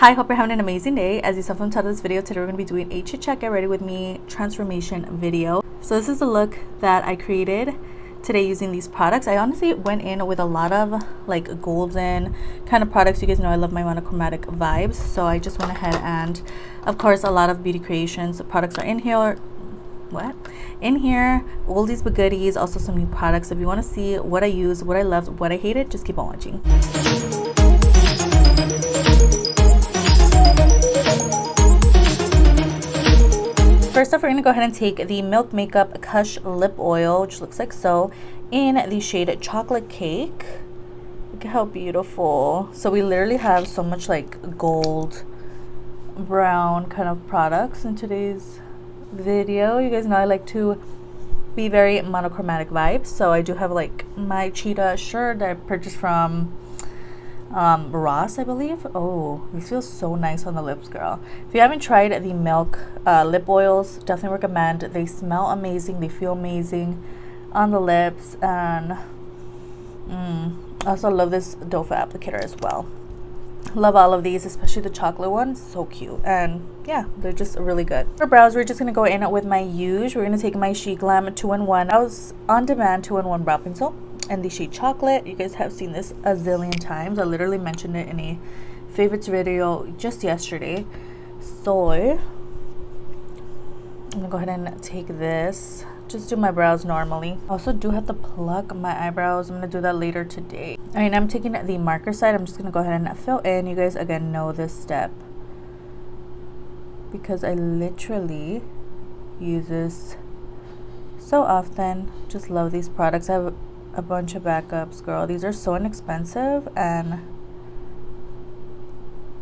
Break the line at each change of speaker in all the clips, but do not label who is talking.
Hi, hope you're having an amazing day. As you saw from the title of this video, today we're going to be doing a chit chat get ready with me transformation video. So this is the look that I created today using these products. I honestly went in with a lot of like golden kind of products. You guys know I love my monochromatic vibes, so I just went ahead and of course a lot of Beauty Creations products are in here. In here, all these goodies, also some new products. If you want to see what I use, what I loved, what I hated, just keep on watching. First off, we're going to go ahead and take the Milk Makeup Kush Lip Oil, which looks like so, in the shade Chocolate Cake. Look at how beautiful. So we literally have so much like gold, brown kind of products in today's video. You guys know I like to be very monochromatic vibes. So I do have like my cheetah shirt that I purchased from Ross, I believe. Oh, these feel so nice on the lips, girl. If you haven't tried the Milk lip oils, definitely recommend. They smell amazing, they feel amazing on the lips, and I also love this doe foot applicator as well. Love all of these, especially the chocolate one. So cute, and yeah, they're just really good. For brows, we're just gonna go in with my Huge. We're gonna take my Sheglam 2-in-1. I was on demand 2-in-1 brow pencil and the shade Chocolate. You guys have seen this a zillion times. I literally mentioned it in a favorites video just yesterday. So I'm gonna go ahead and take this, just do my brows normally. I also do have to pluck my eyebrows. I'm gonna do that later today. All right, now I'm taking the marker side. I'm just gonna go ahead and fill in. You guys again know this step because I literally use this so often. Just love these products. I have a bunch of backups, girl. These are so inexpensive and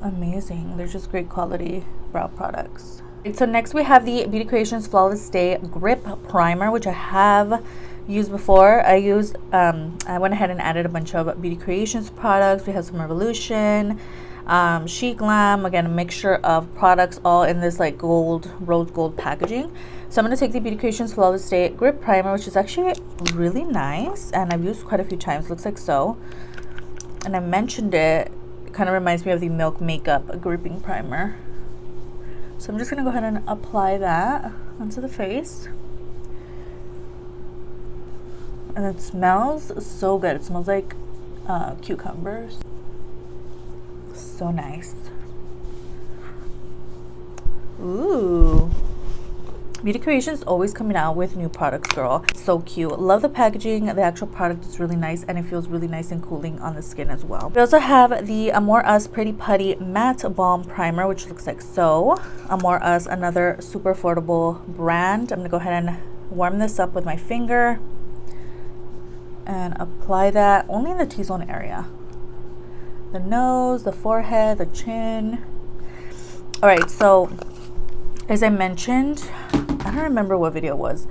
amazing. They're just great quality brow products. So next we have the Beauty Creations Flawless Stay Grip Primer, which I have used before. I went ahead and added a bunch of Beauty Creations products. We have some Revolution, Sheglam, again a mixture of products all in this like rose gold packaging. So I'm going to take the Beauty Creations Flawless Stay Grip Primer, which is actually really nice and I've used quite a few times. Looks like so, and I mentioned it kind of reminds me of the Milk Makeup Gripping Primer. So I'm just going to go ahead and apply that onto the face. And it smells so good. It smells like cucumbers. So nice. Ooh. Beauty Creations always coming out with new products, girl. So cute. Love the packaging. The actual product is really nice and it feels really nice and cooling on the skin as well. We also have the Amor Us Pretty Putty Matte Balm Primer, which looks like so. Amor Us, another super affordable brand. I'm gonna go ahead and warm this up with my finger and apply that only in the T-zone area. The nose, the forehead, the chin. All right, so as I mentioned, I don't remember what video it was,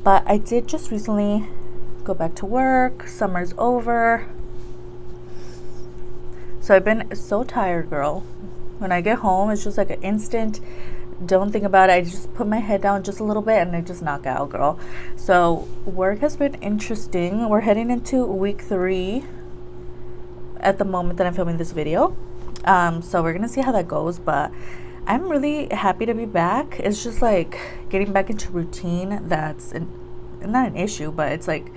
but I did just recently go back to work. Summer's over. So I've been so tired, girl. When I get home, it's just like an instant, don't think about it. I just put my head down just a little bit and I just knock out, girl. So work has been interesting. We're heading into week 3 at the moment that I'm filming this video. So we're gonna see how that goes, but I'm really happy to be back. It's just like getting back into routine that's not an issue, but it's like,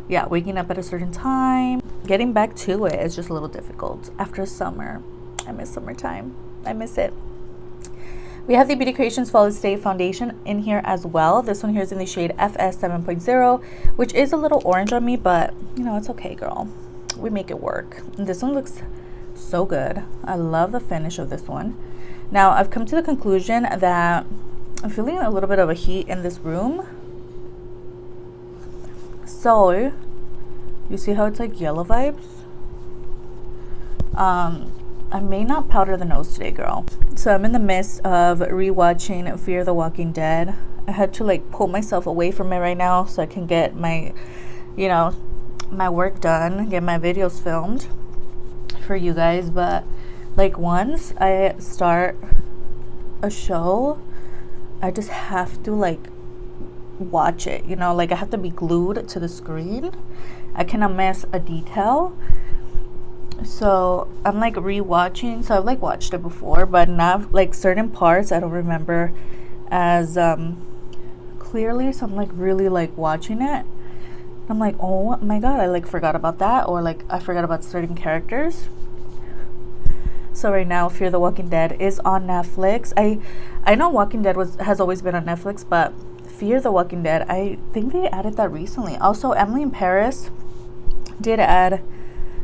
yeah, waking up at a certain time, getting back to it is just a little difficult after summer. I miss summertime. I miss it. We have the Beauty Creations Flawless Stay Foundation in here as well. This one here is in the shade FS 7.0, which is a little orange on me, but you know, it's okay, girl. We make it work. And this one looks so good. I love the finish of this one. Now, I've come to the conclusion that I'm feeling a little bit of a heat in this room. So, you see how it's like yellow vibes? I may not powder the nose today, girl. So I'm in the midst of rewatching Fear the Walking Dead. I had to like pull myself away from it right now so I can get my, you know, my work done, get my videos filmed for you guys. But like once I start a show, I just have to like watch it, you know, like I have to be glued to the screen. I cannot miss a detail. So I'm like rewatching. So I've like watched it before, but not like certain parts I don't remember as clearly. So I'm like really like watching it. I'm like, oh my god, I like forgot about that, or like I forgot about certain characters. So right now, Fear the Walking Dead is on Netflix. I know Walking Dead has always been on Netflix, but Fear the Walking Dead, I think they added that recently. Also, Emily in Paris did add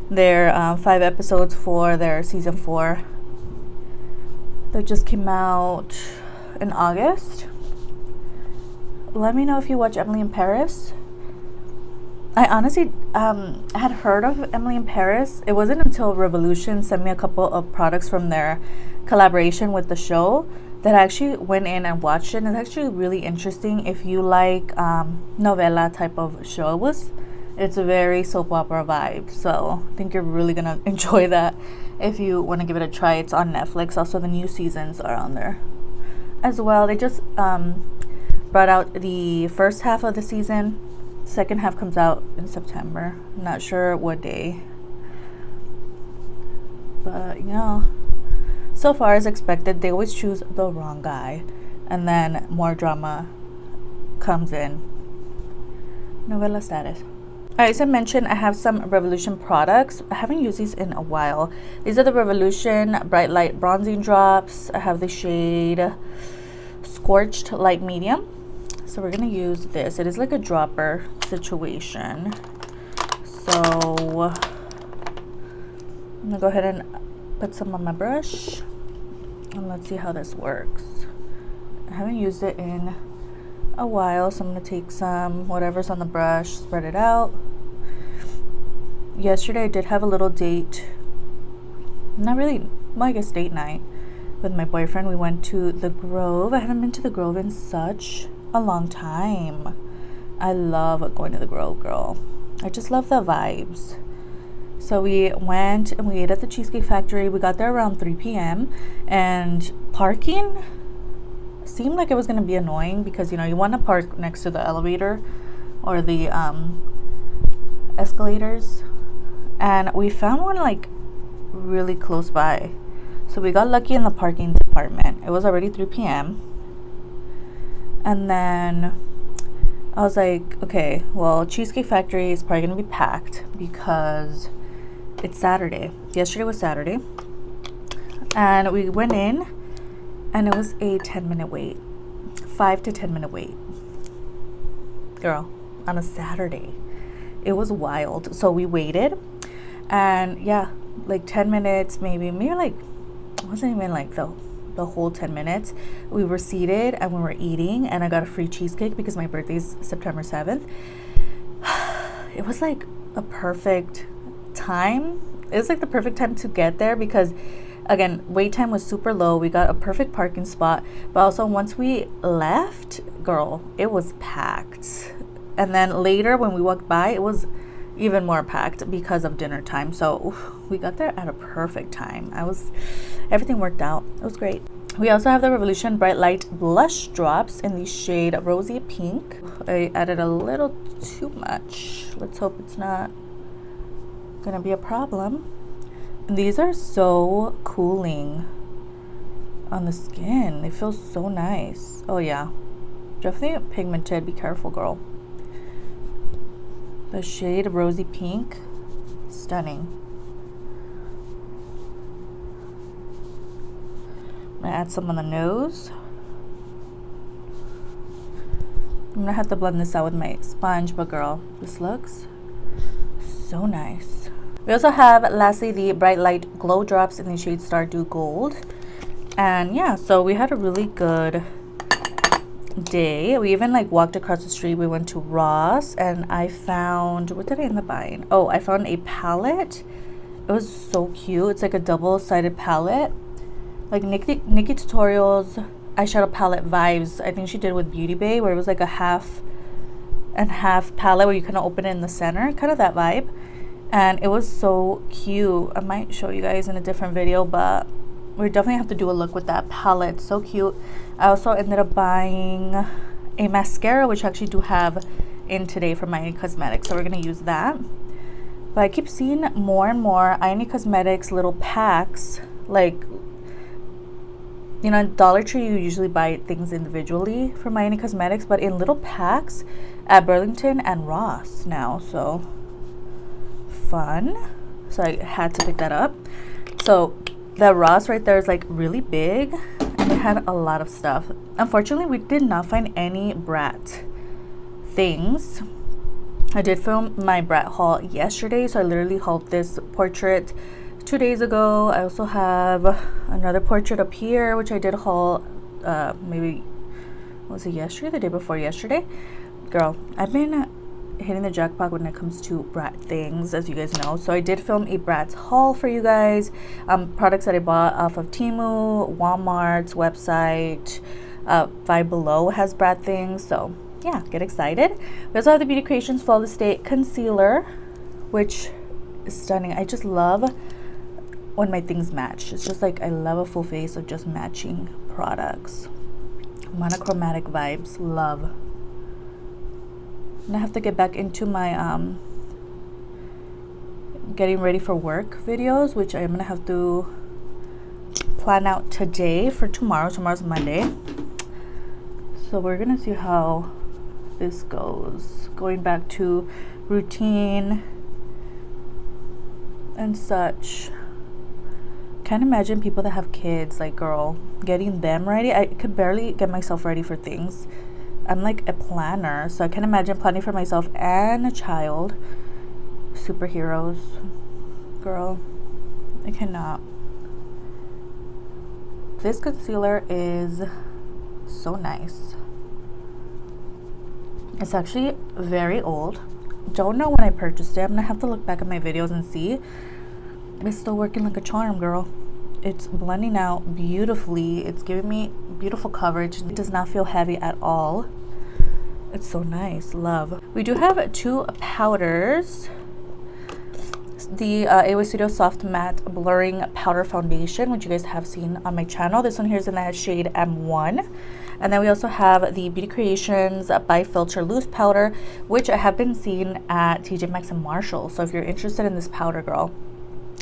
their 5 episodes for their season 4 that just came out in August. Let me know if you watch Emily in Paris. I honestly had heard of Emily in Paris. It wasn't until Revolution sent me a couple of products from their collaboration with the show that I actually went in and watched it. And it's actually really interesting if you like novela type of show. It's a very soap opera vibe. So I think you're really going to enjoy that if you want to give it a try. It's on Netflix. Also, the new seasons are on there as well. They just brought out the first half of the season. Second half comes out in September. I'm not sure what day. But, you know, so far as expected, they always choose the wrong guy. And then more drama comes in. Novela status. Alright, as I mentioned, I have some Revolution products. I haven't used these in a while. These are the Revolution Bright Light Bronzing Drops. I have the shade Scorched Light Medium. So we're going to use this. It is like a dropper situation. So I'm going to go ahead and put some on my brush. And let's see how this works. I haven't used it in a while, so I'm going to take some, whatever's on the brush, spread it out. Yesterday I did have a little date. Not really, well, I guess date night with my boyfriend. We went to the Grove. I haven't been to the Grove in such a long time. I love going to the Grove, girl. I just love the vibes. So we went and we ate at the Cheesecake Factory. We got there around 3 p.m. and parking seemed like it was going to be annoying because, you know, you want to park next to the elevator or the escalators, and we found one like really close by. So we got lucky in the parking department. It was already 3 p.m. And then I was like, okay, well, Cheesecake Factory is probably going to be packed because it's Saturday. Yesterday was Saturday. And we went in, and it was a 10-minute wait. 5 to 10-minute wait. Girl, on a Saturday. It was wild. So we waited. And yeah, like 10 minutes, maybe like, it wasn't even like the whole 10 minutes. We were seated and we were eating, and I got a free cheesecake because my birthday's September 7th. It was like a perfect time. It was like the perfect time to get there because, again, wait time was super low. We got a perfect parking spot, but also once we left, girl, it was packed. And then later when we walked by, it was even more packed because of dinner time. So we got there at a perfect time. Everything worked out. It was great. We also have the Revolution Bright Light Blush Drops in the shade Rosy Pink. I added a little too much. Let's hope it's not gonna be a problem. These are so cooling on the skin. They feel so nice. Oh yeah, definitely pigmented. Be careful, girl. The shade Rosy Pink, stunning. I'm gonna add some on the nose. I'm gonna have to blend this out with my sponge, but girl, this looks so nice. We also have, lastly, the Bright Light Glow Drops in the shade Stardew Gold. And yeah, so we had a really good day. We even like walked across the street. We went to Ross, and I found, what did I end up buying? Oh, I found a palette. It was so cute. It's like a double-sided palette, like Nikki Tutorials eyeshadow palette vibes. I think she did with Beauty Bay, where it was like a half and half palette where you kind of open it in the center, kind of that vibe. And it was so cute. I might show you guys in a different video, but we definitely have to do a look with that palette. So cute. I also ended up buying a mascara, which I actually do have in today from my cosmetics, so we're gonna use that. But I keep seeing more and more Ioni Cosmetics little packs. Like, you know, at Dollar Tree, you usually buy things individually from Ioni Cosmetics, but in little packs at Burlington and Ross now. So, fun. So I had to pick that up. So, that Ross right there is like really big, and it had a lot of stuff. Unfortunately, we did not find any Brat things. I did film my Brat haul yesterday, so I literally hauled this portrait 2 days ago. I also have another portrait up here, which I did haul maybe, was it yesterday? The day before yesterday? Girl, I've been hitting the jackpot when it comes to Brat things, as you guys know. So I did film a Brat's haul for you guys. Products that I bought off of Temu, Walmart's website. Five Below has Brat things, so yeah, get excited. We also have the Beauty Creations Flawless Stay Concealer, which is stunning. I just love when my things match. It's just like, I love a full face of just matching products. Monochromatic vibes, love. And I have to get back into my getting ready for work videos, which I'm gonna have to plan out today for tomorrow. Tomorrow's Monday. So we're gonna see how this goes. Going back to routine and such. Can't imagine people that have kids, like, girl, getting them ready. I could barely get myself ready for things. I'm like a planner, so I can't imagine planning for myself and a child. Superheroes, girl, I cannot. This concealer is so nice. It's actually very old. Don't know when I purchased it. I'm gonna have to look back at my videos and see. It's still working like a charm, girl. It's blending out beautifully. It's giving me beautiful coverage. It does not feel heavy at all. It's so nice. Love. We do have two powders. The AOA Studio Soft Matte Blurring Powder Foundation, which you guys have seen on my channel. This one here is in the shade M1. And then we also have the Beauty Creations by Filter Loose Powder, which I have been seeing at TJ Maxx and Marshall. So if you're interested in this powder, girl,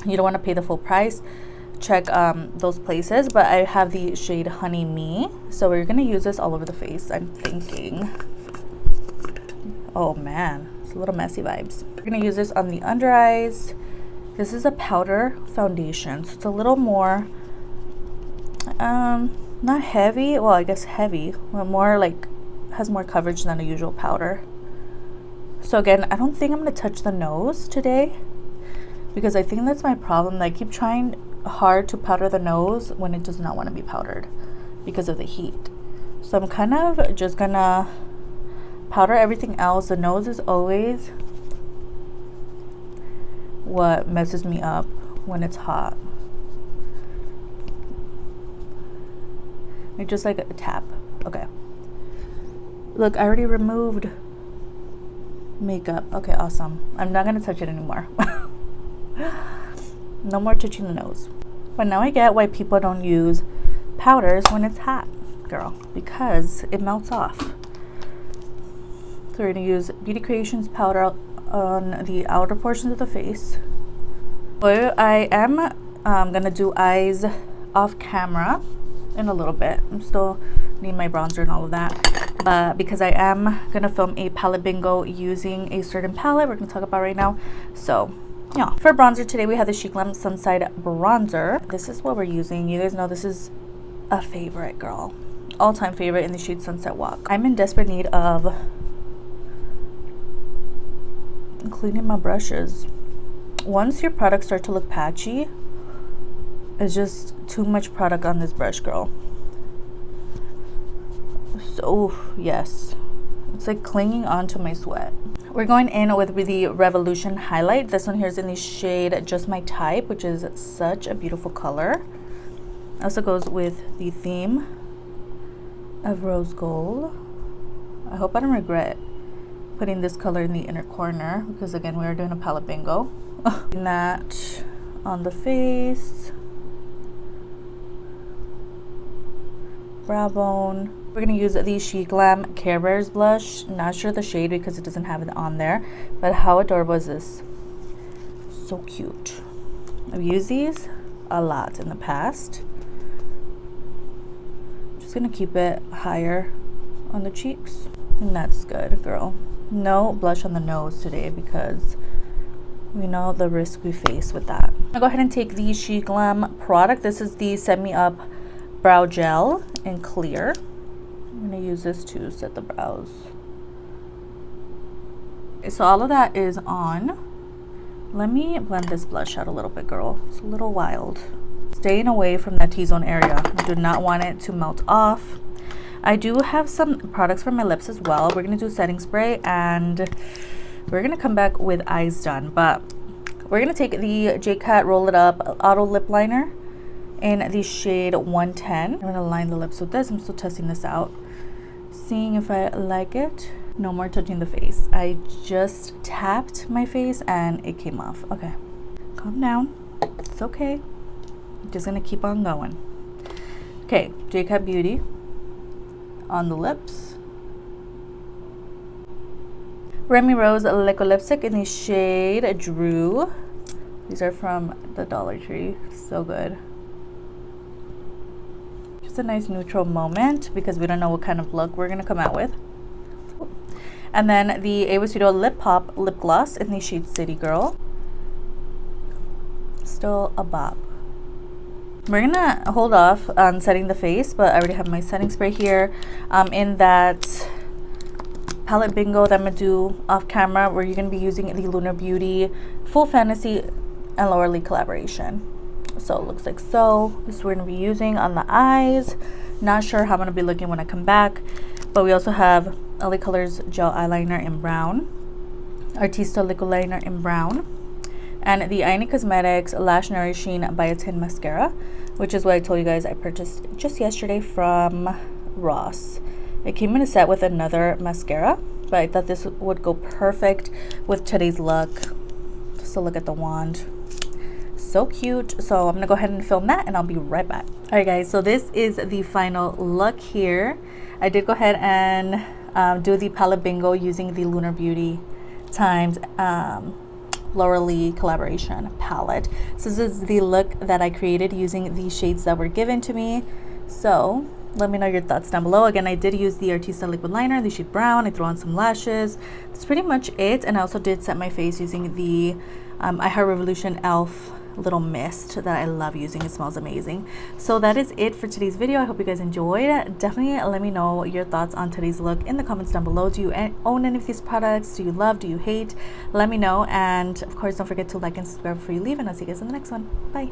you don't want to pay the full price, check those places. But I have the shade Honey Me, so we're going to use this all over the face, I'm thinking. Oh man, it's a little messy vibes. We're going to use this on the under eyes. This is a powder foundation, so it's a little more not heavy, well, I guess heavy, but more like, has more coverage than a usual powder. So again, I don't think I'm going to touch the nose today, because I think that's my problem. I keep trying hard to powder the nose when it does not want to be powdered because of the heat. So I'm kind of just gonna powder everything else. The nose is always what messes me up when it's hot. Like just like a tap. Okay. Look, I already removed makeup. Okay, awesome. I'm not gonna touch it anymore. No more touching the nose. But now I get why people don't use powders when it's hot, girl, because it melts off. So we're gonna use Beauty Creations powder on the outer portions of the face. So I am gonna do eyes off camera in a little bit. I'm still need my bronzer and all of that, but because I am gonna film a palette bingo using a certain palette we're gonna talk about right now. So yeah, for bronzer today we have the Sheglam Sunside Bronzer. This is what we're using. You guys know this is a favorite, girl, all-time favorite in the shade Sunset Walk. I'm in desperate need of cleaning my brushes. Once your products start to look patchy, it's just too much product on this brush, girl. So yes, it's like clinging onto my sweat. We're going in with the Revolution highlight. This one here is in the shade Just My Type, which is such a beautiful color. Also goes with the theme of rose gold. I hope I don't regret putting this color in the inner corner, because again, we are doing a palette bingo. That on the face, brow bone. We're gonna use the Sheglam Care Bears blush. Not sure the shade because it doesn't have it on there, but how adorable is this? So cute. I've used these a lot in the past. Just gonna keep it higher on the cheeks. And that's good, girl. No blush on the nose today because we know the risk we face with that. I'll go ahead and take the Sheglam product. This is the Set Me Up Brow Gel in clear. I'm gonna use this to set the brows. Okay, so all of that is on. Let me blend this blush out a little bit, girl. It's a little wild. Staying away from that T-zone area. I do not want it to melt off. I do have some products for my lips as well. We're gonna do setting spray and we're gonna come back with eyes done, but we're gonna take the J-Cat Roll It Up Auto Lip Liner in the shade 110. I'm gonna line the lips with this. I'm still testing this out, seeing if I like it. No more touching the face. I just tapped my face and it came off. Okay, calm down. It's okay. I'm just gonna keep on going. Okay, J-Cat Beauty on the lips. Remy Rose Liquid Lipstick in the shade Drew. These are from the Dollar Tree. So good. Just a nice neutral moment because we don't know what kind of look we're gonna come out with. And then the Ava Studio Lip Pop Lip Gloss in the shade City Girl. Still a bop. We're gonna hold off on setting the face, but I already have my setting spray here. In that palette bingo that I'm gonna do off camera, where you're gonna be using the Lunar Beauty Full Fantasy and Laura Lee collaboration. So it looks like so. This we're gonna be using on the eyes. Not sure how I'm gonna be looking when I come back, but we also have LA Colors Gel Eyeliner in brown, Artista Liquid Liner in brown, and the Ine Cosmetics Lash Nourishing Biotin Mascara, which is what I told you guys I purchased just yesterday from Ross. It came in a set with another mascara, but I thought this would go perfect with today's look. Just a look at the wand. So cute. So I'm gonna go ahead and film that and I'll be right back. All right guys, so this is the final look here. I did go ahead and do the palette bingo using the Lunar Beauty times Laura Lee collaboration palette. So this is the look that I created using the shades that were given to me. So let me know your thoughts down below. Again, I did use the Artista liquid liner, the shade brown. I threw on some lashes. That's pretty much it. And I also did set my face using the I Heart Revolution Elf little mist that I love using. It smells amazing. So that is it for today's video. I hope you guys enjoyed. Definitely let me know your thoughts on today's look in the comments down below. Do you own any of these products? Do you love? Do you hate? Let me know. And of course, don't forget to like and subscribe before you leave. And I'll see you guys in the next one. Bye.